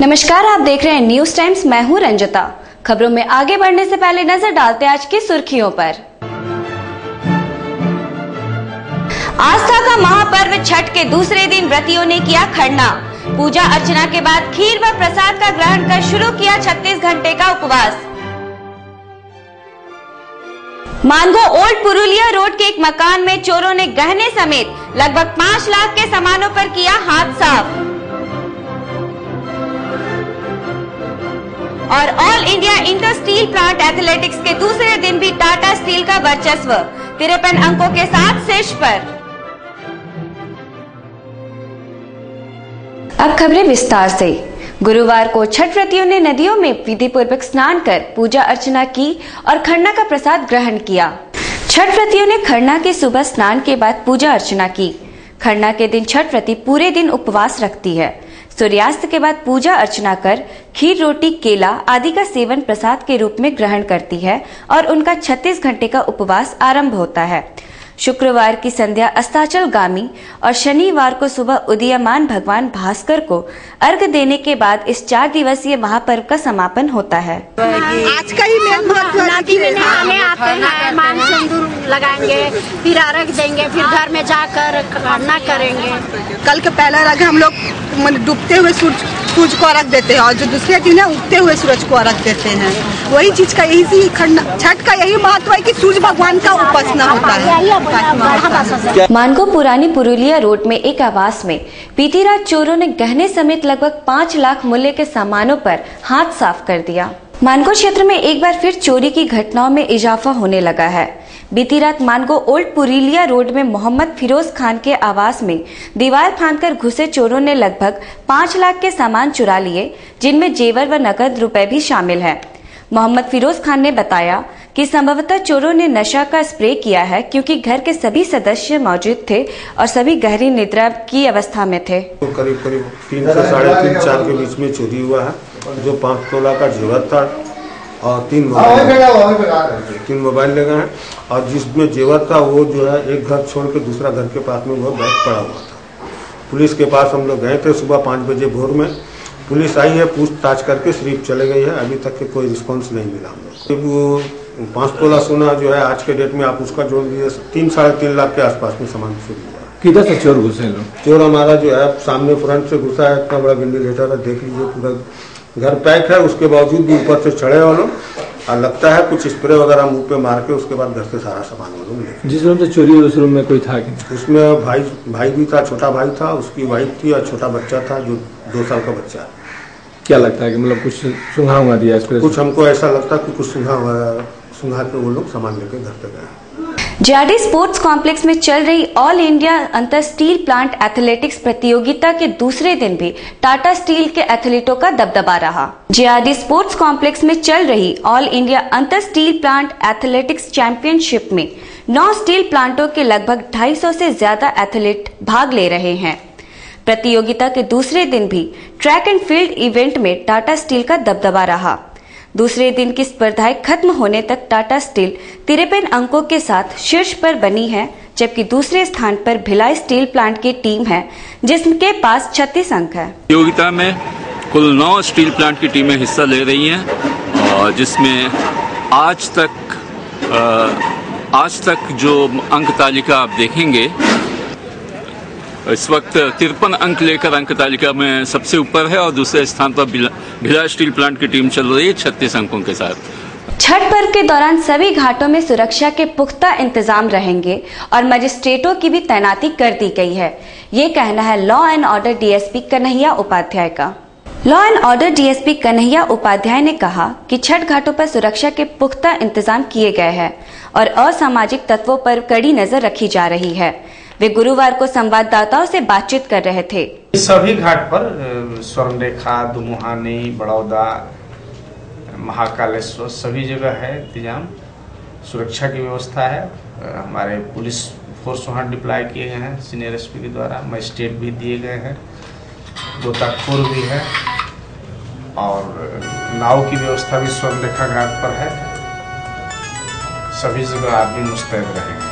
नमस्कार, आप देख रहे हैं न्यूज टाइम्स। मैं हूं रंजिता। खबरों में आगे बढ़ने से पहले नजर डालते हैं आज की सुर्खियों पर। आस्था का महापर्व छठ के दूसरे दिन व्रतियों ने किया खरना। पूजा अर्चना के बाद खीर व प्रसाद का ग्रहण कर शुरू किया 36 घंटे का उपवास। मानगो ओल्ड पुरुलिया रोड के एक मकान में चोरों ने गहने समेत लगभग 5 लाख के सामानों पर किया हाथ साफ। और all India inter steel plant athletics के दूसरे दिन भी टाटा स्टील का वर्चस्व 53 अंकों के साथ शीर्ष पर। अब खबरें विस्तार से। गुरुवार को छठ व्रतियों ने नदियों में विधि पूर्वक स्नान कर पूजा अर्चना की और खरना का प्रसाद ग्रहण किया। छठ व्रतियों ने खरना के सुबह स्नान के बाद पूजा अर्चना की। खरना के दिन छठ व्रती पूरे दिन उपवास रखती है। सूर्यास्त के बाद पूजा अर्चना कर खीर, रोटी, केला आदि का सेवन प्रसाद के रूप में ग्रहण करती है और उनका 36 घंटे का उपवास आरंभ होता है। शुक्रवार की संध्या अस्ताचलगामी और शनिवार को सुबह उदीयमान भगवान भास्कर को अर्घ देने के बाद इस 4 दिवसीय महापर्व का समापन होता है। आज का ही नदी में नहाने आते हैं, मान सिंदूर लगाएंगे, फिर अर्घ देंगे, फिर घर में जाकर खरना करेंगे। कल के पहला अर्घ हम लोग डूबते हुए सूरज को अर्घ देते हैं और जो दूसरे दिन है उगते हुए सूरज को अर्घ देते हैं। वही चीज का यही छठ का यही महत्व है कि सूर्य भगवान का उपासना होता है। मानगो पुरानी पुरुलिया रोड में एक आवास में बीती रात चोरों ने गहने समेत लगभग 5 लाख मूल्य के सामानों पर हाथ साफ कर दिया। मानगो क्षेत्र में एक बार फिर चोरी की घटनाओं में इजाफा होने लगा है। बीती रात मानगो ओल्ड पुरुलिया रोड में मोहम्मद फिरोज खान के आवास में दीवार फांदकर घुसे चोरों ने लगभग 5 लाख के सामान चुरा लिए, जिनमें जेवर व नकद रुपए भी शामिल है। मोहम्मद फिरोज खान ने बताया कि संभवतः चोरों ने नशा का स्प्रे किया है, क्योंकि घर के सभी सदस्य मौजूद थे और सभी गहरी निद्रा की अवस्था में थे। तो करीब 3 से 3.5 4 के बीच में चोरी हुआ है, जो 5 तोला का जेवर था और 3 मोबाइल ले गए हैं। और जिसमें जेवर था वो जो है एक घर छोड़ के दूसरा घर के पास में वो बैग पड़ा हुआ था। पुलिस के पास हम लोग गए थे सुबह 5 बजे भोर में। पुलिस आई है, पूछताछ करके सिर्फ चले गई है। अभी तक के कोई रिस्पॉन्स नहीं मिला हम लोग। वो 5 तोला सोना जो है आज के डेट में आप उसका जोड़ दीजिए 3 से 3.5 लाख के आसपास में सामान चोरी हुआ। किधर से चोर घुसे लोग? चोर हमारा जो है सामने फ्रंट से घुसा है, इतना बड़ा वेंटिलेटर है, देख लीजिए पूरा घर पैक है। उसके बावजूद भी ऊपर से चढ़े वो लोग, और लगता है कुछ स्प्रे वगैरह मुंह पे मार के उसके बाद घर से सारा सामान वो लोग ले। जिस रूम से चोरी हुई उस रूम में कोई था कि नहीं? उसमें भाई भी था, छोटा भाई था, उसकी वाइफ थी और छोटा बच्चा था जो 2 साल का बच्चा। क्या लगता है कि मतलब कुछ सुंघा हुआ दिया इस पर? कुछ हमको ऐसा लगता है कि कुछ सुंघा के वो लोग सामान लेके घर तक गए। जेआरडी स्पोर्ट्स कॉम्प्लेक्स में चल रही ऑल इंडिया अंतर स्टील प्लांट एथलेटिक्स प्रतियोगिता के दूसरे दिन भी टाटा स्टील के एथलीटों का दबदबा रहा। जेआरडी स्पोर्ट्स कॉम्प्लेक्स में चल रही ऑल इंडिया अंतर स्टील प्लांट एथलेटिक्स चैंपियनशिप में 9 स्टील प्लांटों के लगभग 250 से ज्यादा एथलीट भाग ले रहे हैं। प्रतियोगिता के दूसरे दिन भी ट्रैक एंड फील्ड इवेंट में टाटा स्टील का दबदबा रहा। दूसरे दिन की स्पर्धाएं खत्म होने तक टाटा स्टील 53 अंकों के साथ शीर्ष पर बनी है, जबकि दूसरे स्थान पर भिलाई स्टील प्लांट की टीम है, जिसके पास 36 अंक है। प्रतियोगिता में कुल 9 स्टील प्लांट की टीमें हिस्सा ले रही हैं, जिसमें आज तक जो अंक तालिका आप देखेंगे, इस वक्त 53 अंक लेकर अंक तालिका में सबसे ऊपर है और दूसरे स्थान पर भिलाई स्टील प्लांट की टीम चल रही है 36 अंकों के साथ। छठ पर्व के दौरान सभी घाटों में सुरक्षा के पुख्ता इंतजाम रहेंगे और मजिस्ट्रेटों की भी तैनाती कर दी गई है। ये कहना है law and order DSP Kanhaiya Upadhyay का। Law and order DSP Kanhaiya Upadhyay ने कहा कि छठ घाटों पर सुरक्षा के पुख्ता इंतजाम किए गए हैं और असामाजिक तत्वों पर कड़ी नजर रखी जा रही है। वे गुरुवार को संवाददाताओं से बातचीत कर रहे थे। सभी घाट पर स्वर्णरेखा, दुमुहानी, बड़ौदा, महाकालेश्वर सभी जगह है इंतजाम, सुरक्षा की व्यवस्था है। हमारे पुलिस फोर्स वहाँ डिप्लॉय किए गए हैं सीनियर एसपी के द्वारा, मजिस्ट्रेट भी दिए गए हैं, गोताखोर भी है और नाव की व्यवस्था भी स्वर्णरेखा घाट पर है। सभी जगह आदमी मुस्तैद रहेंगे।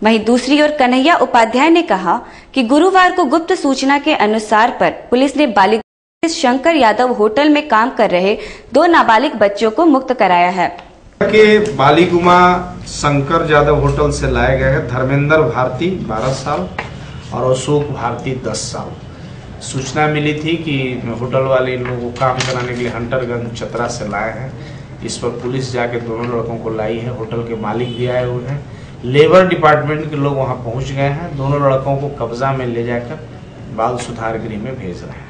वहीं दूसरी ओर कन्हैया उपाध्याय ने कहा कि गुरुवार को गुप्त सूचना के अनुसार पर पुलिस ने बालिका शंकर यादव होटल में काम कर रहे 2 नाबालिग बच्चों को मुक्त कराया है। के बालीगुमा शंकर यादव होटल से लाए गए हैं धर्मेंद्र भारती 12 साल और अशोक भारती 10 साल। सूचना मिली थी कि होटल वाले इन लोगों को काम कराने के लिए हंटरगंज चतरा से लाए हैं। इस पर पुलिस जाके दोनों लड़कों को लाई है। होटल के मालिक भी आए हुए हैं, लेबर डिपार्टमेंट के लोग वहां पहुंच गए हैं। दोनों लड़कों को कब्जा में ले जाकर बाल सुधार गृह में भेज रहे हैं।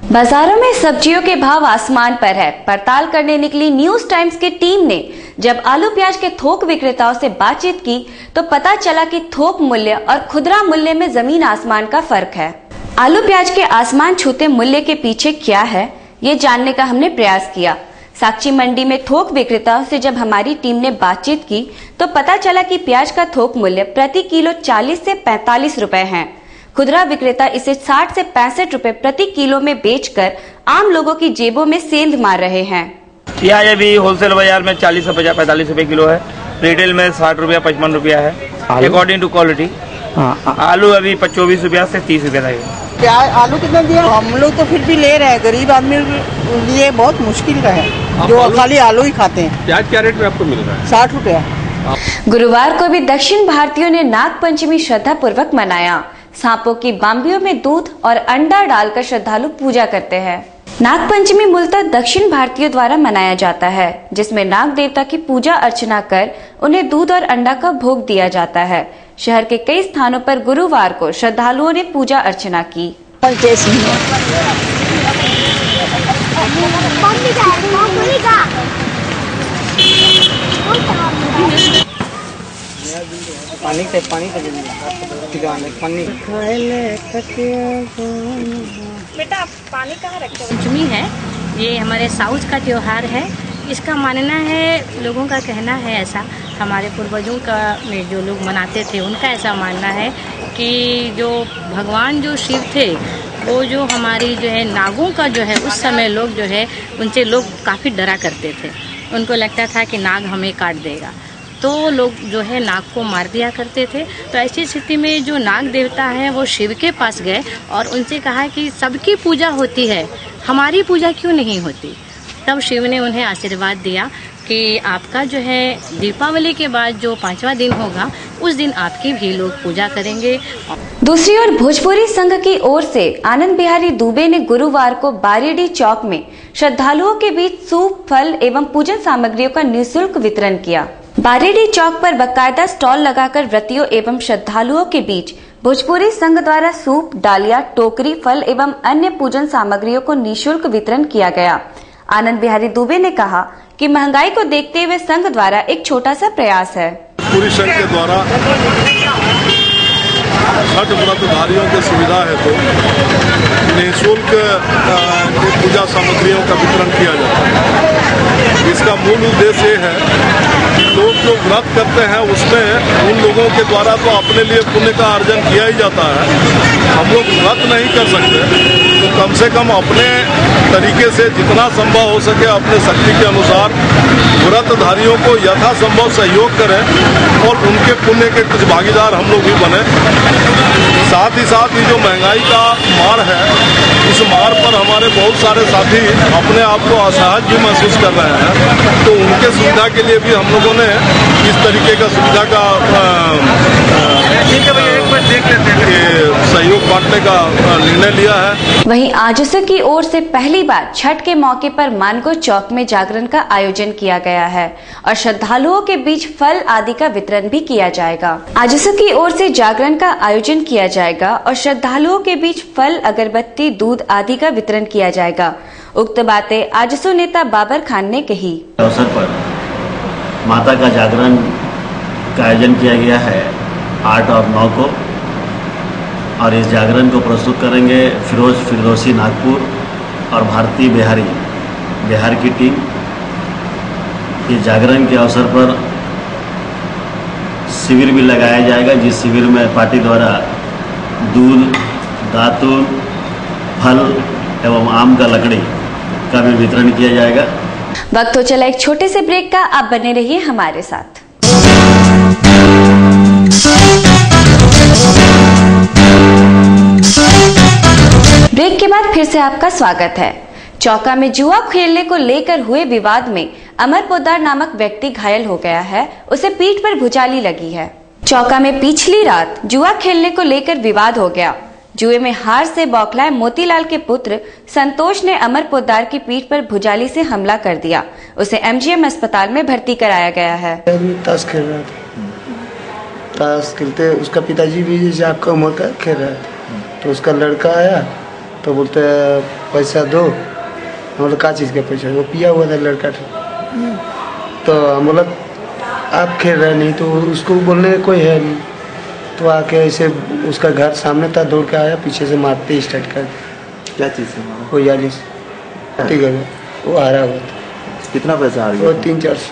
बाजारों में सब्जियों के भाव आसमान पर है। पड़ताल करने निकली न्यूज टाइम्स की टीम ने जब आलू प्याज के थोक विक्रेताओं से बातचीत की तो पता चला कि थोक मूल्य और खुदरा मूल्य में जमीन आसमान का फर्क है। आलू प्याज के आसमान छूते मूल्य के पीछे क्या है, ये जानने का हमने प्रयास किया। साक्षी मंडी में थोक विक्रेताओं से जब हमारी टीम ने बातचीत की तो पता चला कि प्याज का थोक मूल्य प्रति किलो 40 से 45 रुपए है। खुदरा विक्रेता इसे 60 से 65 रुपए प्रति किलो में बेचकर आम लोगों की जेबों में सेंध मार रहे हैं। प्याज अभी होलसेल बाजार में 40 से 45 रुपए किलो है, रिटेल में 60 रुपया 55 रुपया है अकॉर्डिंग टू क्वालिटी। आलू अभी 24 रुपया से 30 रुपया तक है। प्याज आलू कितना दिया? हम लोग तो फिर भी ले रहे हैं, गरीब आदमी के लिए बहुत मुश्किल का है जो खाली आलू ही खाते हैं। प्याज क्या रेट में आपको मिल रहा है? 60 रुपया। गुरुवार को भी दक्षिण भारतीयों ने नाग पंचमी श्रद्धा पूर्वक मनाया। सांपों की बाम्बियों में दूध और अंडा डालकर श्रद्धालु पूजा करते हैं। नाग पंचमी मूलतः दक्षिण भारतीयों द्वारा मनाया जाता है, जिसमें नाग देवता की पूजा अर्चना कर उन्हें दूध और अंडा का भोग दिया जाता है। शहर के कई स्थानों पर गुरुवार को श्रद्धालुओं ने पूजा अर्चना की। बेटा पानी कहाँ रखे? पंचमी है, ये हमारे साउथ का त्योहार है। इसका मानना है, लोगों का कहना है ऐसा, हमारे पूर्वजों का में जो लोग मनाते थे उनका ऐसा मानना है कि जो भगवान जो शिव थे वो जो हमारी जो है नागों का जो है उस समय लोग जो है उनसे लोग काफ़ी डरा करते थे। उनको लगता था कि नाग हमें काट देगा, तो लोग जो है नाग को मार दिया करते थे। तो ऐसी स्थिति में जो नाग देवता है वो शिव के पास गए और उनसे कहा कि सबकी पूजा होती है, हमारी पूजा क्यों नहीं होती। तब शिव ने उन्हें आशीर्वाद दिया कि आपका जो है दीपावली के बाद जो 5वां दिन होगा उस दिन आपकी भी लोग पूजा करेंगे। दूसरी ओर भोजपुरी संघ की ओर से आनंद बिहारी दुबे ने गुरुवार को बारीडीह चौक में श्रद्धालुओं के बीच सूप, फल एवं पूजन सामग्रियों का निःशुल्क वितरण किया। बारीडीह चौक पर बाकायदा स्टॉल लगाकर व्रतियों एवं श्रद्धालुओं के बीच भोजपुरी संघ द्वारा सूप, डालिया, टोकरी, फल एवं अन्य पूजन सामग्रियों को निःशुल्क वितरण किया गया। आनंद बिहारी दुबे ने कहा कि महंगाई को देखते हुए संघ द्वारा एक छोटा सा प्रयास है। पूरी संघ के द्वारा छठ व्रतधारियों की सुविधा है तो निःशुल्क पूजा सामग्रियों का वितरण किया जाता है। इसका मूल उद्देश्य ये है कि लोग जो व्रत करते हैं उसमें उन लोगों के द्वारा तो अपने लिए पुण्य का अर्जन किया ही जाता है। हम लोग व्रत नहीं कर सकते तो कम से कम अपने तरीके से जितना संभव हो सके अपने शक्ति के अनुसार व्रतधारियों को यथासंभव सहयोग करें और उनके पुण्य के कुछ भागीदार हम लोग भी बने। साथ ही साथ ये जो महंगाई का मार है, इस मार पर हमारे बहुत सारे साथी अपने आप को असहज भी महसूस कर रहे हैं, तो उनके सुविधा के लिए भी हम लोगों ने इस तरीके का सुविधा का सहयोग बांटने का निर्णय लिया है। वहीं आजसू की ओर से पहली बार छठ के मौके पर मानगो चौक में जागरण का आयोजन किया गया है और श्रद्धालुओं के बीच फल आदि का वितरण भी किया जाएगा। आजसू की ओर से जागरण का आयोजन किया जाएगा और श्रद्धालुओं के बीच फल, अगरबत्ती, दूध आदि का वितरण किया जाएगा। उक्त बातें आजसू नेता बाबर खान ने कही। अवसर पर माता का जागरण का आयोजन किया गया है 8 और 9 को, और इस जागरण को प्रस्तुत करेंगे फिरोज फिरदौसी नागपुर और भारती बिहारी बिहार की टीम। इस जागरण के अवसर पर शिविर भी लगाया जाएगा, जिस शिविर में पार्टी द्वारा दूध, दातून, फल एवं आम का लकड़ी का भी वितरण किया जाएगा। वक्त हो चला एक छोटे से ब्रेक का, आप बने रहिए हमारे साथ। ब्रेक के बाद फिर से आपका स्वागत है। चौका में जुआ खेलने को लेकर हुए विवाद में अमर पोद्दार नामक व्यक्ति घायल हो गया है, उसे पीठ पर भुजाली लगी है। चौका में पिछली रात जुआ खेलने को लेकर विवाद हो गया। जुए में हार से बौखलाए मोतीलाल के पुत्र संतोष ने अमर पोद्दार की पीठ पर भुजाली से हमला कर दिया। उसे एमजीएम अस्पताल में भर्ती कराया गया है। ताश खेल रहा था, ताश खेलते उसका पिताजी भी जैसे आपका उम्र का खेल रहा था, तो उसका लड़का आया तो बोलते पैसा दो। मतलब क्या चीज़ का पैसा, वो पिया हुआ था लड़का था। तो मतलब आप खेल रहे नहीं, तो उसको बोलने कोई है नहीं, तो आके ऐसे उसका घर सामने था, दौड़ के आया, पीछे से मारते स्टार्ट कर। क्या चीज़ से? वो 40 वो हारा हुआ था। कितना पैसा हार गया? वो 300-400।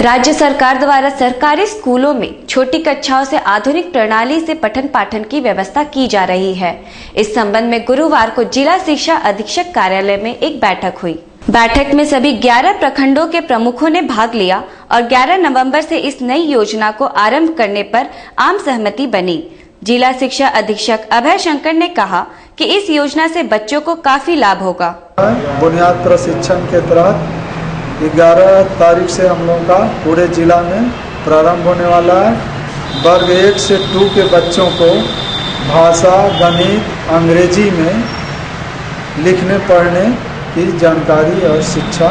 राज्य सरकार द्वारा सरकारी स्कूलों में छोटी कक्षाओं से आधुनिक प्रणाली से पठन पाठन की व्यवस्था की जा रही है। इस संबंध में गुरुवार को जिला शिक्षा अधीक्षक कार्यालय में एक बैठक हुई। बैठक में सभी 11 प्रखंडों के प्रमुखों ने भाग लिया और 11 नवंबर से इस नई योजना को आरंभ करने पर आम सहमति बनी। जिला शिक्षा अधीक्षक अभय शंकर ने कहा कि इस योजना से बच्चों को काफी लाभ होगा। बुनियाद प्रशिक्षण के तहत 11 तारीख से हम लोगों का पूरे जिला में प्रारंभ होने वाला है। वर्ग 1 से 2 के बच्चों को भाषा, गणित, अंग्रेजी में लिखने पढ़ने की जानकारी और शिक्षा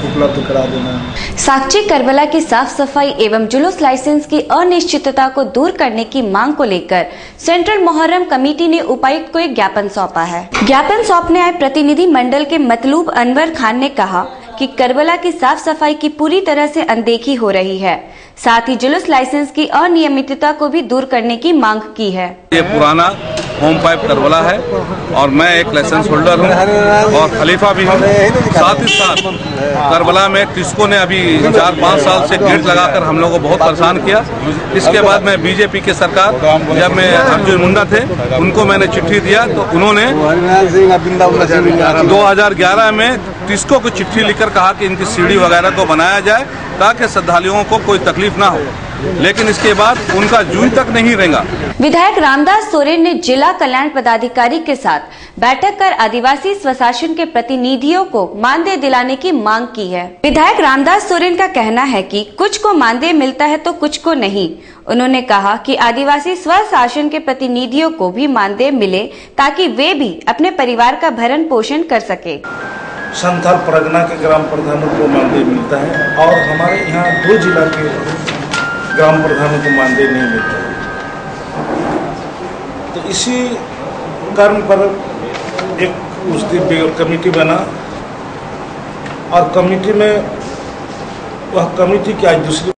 उपलब्ध करा देना है। साकची करबला की साफ सफाई एवं जुलूस लाइसेंस की अनिश्चितता को दूर करने की मांग को लेकर सेंट्रल मोहर्रम कमेटी ने उपायुक्त को एक ज्ञापन सौंपा है। ज्ञापन सौंपने आए प्रतिनिधि मंडल के मतलूब अनवर खान ने कहा कि करबला की साफ सफाई की पूरी तरह से अनदेखी हो रही है, साथ ही जुलूस लाइसेंस की अनियमितता को भी दूर करने की मांग की है। ये पुराना होम पाइप करबला है और मैं एक लाइसेंस होल्डर हूँ और खलीफा भी हूँ। साथ ही साथ करबला में टिस्को ने अभी 4-5 साल से गेट लगाकर हम लोगों को बहुत परेशान किया। इसके बाद मैं बीजेपी के सरकार, जब मैं अर्जुन मुंडा थे, उनको मैंने चिट्ठी दिया तो उन्होंने 2011 में टिस्को को चिट्ठी लिखकर कहा कि इनकी सीढ़ी वगैरह को बनाया जाए ताकि श्रद्धालुओं को कोई तकलीफ ना हो, लेकिन इसके बाद उनका जूई तक नहीं रहेगा। विधायक रामदास सोरेन ने जिला कल्याण पदाधिकारी के साथ बैठक कर आदिवासी स्वशासन के प्रतिनिधियों को मानदेय दिलाने की मांग की है। विधायक रामदास सोरेन का कहना है कि कुछ को मानदेय मिलता है तो कुछ को नहीं। उन्होंने कहा कि आदिवासी स्वशासन के प्रतिनिधियों को भी मानदेय मिले ताकि वे भी अपने परिवार का भरण पोषण कर सके। संथाल परगना के ग्राम प्रधानों को मानदेय मिलता है और हमारे यहाँ 2 जिला के ग्राम प्रधानों को मानदेय नहीं मिलता है। तो इसी कारण पर एक उस दिन कमेटी बना और कमेटी में वह कमेटी की आज दूसरी